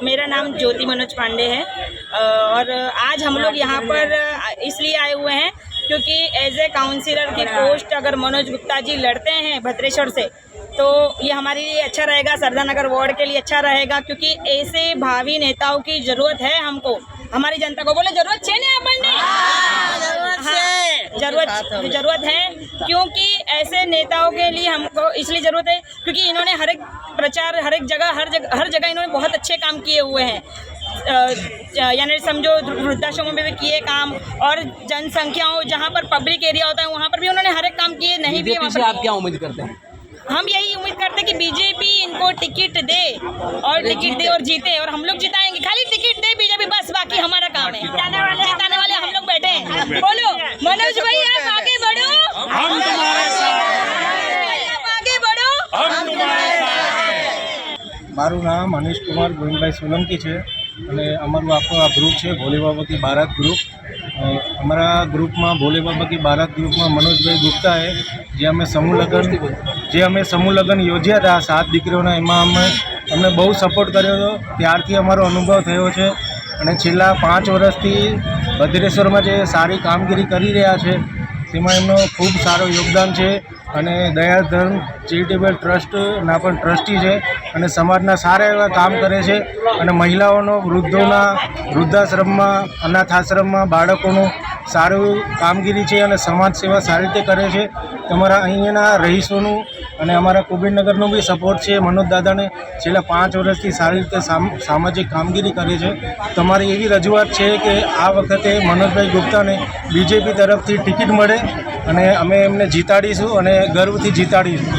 मेरा नाम ज्योति मनोज पांडे है और आज हम लोग यहाँ पर इसलिए आए हुए हैं क्योंकि एज ए काउंसिलर की पोस्ट अगर मनोज गुप्ता जी लड़ते हैं भद्रेश्वर से तो ये हमारे लिए अच्छा रहेगा, सरदानगर वार्ड के लिए अच्छा रहेगा क्योंकि ऐसे भावी नेताओं की ज़रूरत है हमको, हमारी जनता को। बोले ज़रूरत है ना अपन जरूरत है क्योंकि ऐसे नेताओं के लिए हमको इसलिए ज़रूरत है क्योंकि इन्होंने हर एक प्रचार हर जगह इन्होंने बहुत अच्छे काम किए हुए हैं। यानी समझो वृद्धाश्रमों में भी किए काम और जनसंख्याओं जहाँ पर पब्लिक एरिया होता है वहाँ पर भी उन्होंने हर एक काम किए। नहीं भी वहाँ पर आप क्या उम्मीद करते हैं? हम यही उम्मीद करते हैं कि बीजेपी इनको टिकट दे और जीते और हम लोग जिताएंगे। खाली टिकट दे बीजेपी, बस बाकी हमारा काम है। जिताने वाले हम लोग बैठे हैं। बोलो मनोज भाई आप आगे बढ़ो, हम तुम्हारे साथ हैं, आप आगे बढ़ो, हम तुम्हारे साथ हैं। મારું નામ અનિશ કુમાર ગોવિંદભાઈ સોલંકી છે અને અમારું આખું આ ગ્રુપ છે ભોલે બાબા કી બારાત ગ્રુપ। અમારા ગ્રુપમાં ભોલે બાબા કી બારાત ગ્રુપમાં મનોજભાઈ ગુપ્તાએ જે અમે સમૂહ લગ્ન યોજ્યા હતા 7 દીકરીઓના, એમાં અમને બહુ સપોર્ટ કર્યો હતો। ત્યારથી અમારો અનુભવ થયો છે અને છેલ્લા 5 વર્ષથી ભદ્રેશ્વરમાં જે સારી કામગીરી કરી રહ્યા છે તેમાં એમનો ખૂબ સારો યોગદાન છે અને દયાધર્મ ચેરિટેબલ ટ્રસ્ટના પણ ટ્રસ્ટી છે અને સમાજના સારા એવા કામ કરે છે અને મહિલાઓનો વૃદ્ધોના વૃદ્ધાશ્રમમાં અનાથ આશ્રમમાં બાળકોનું સારું કામગીરી છે અને સમાજ સેવા સારી રીતે કરે છે। તમારા અહીંયાના રહીશોનું અને અમારા કુબેરનગરનું બી સપોર્ટ છે મનોજ દાદાને છેલ્લા 5 વર્ષથી સારી રીતે સામાજિક કામગીરી કરે છે। તમારી એવી રજૂઆત છે કે આ વખતે મનોજભાઈ ગુપ્તાને બીજેપી તરફથી ટિકિટ મળે અને અમે એમને જીતાડીશું અને ગર્વથી જીતાડીશું।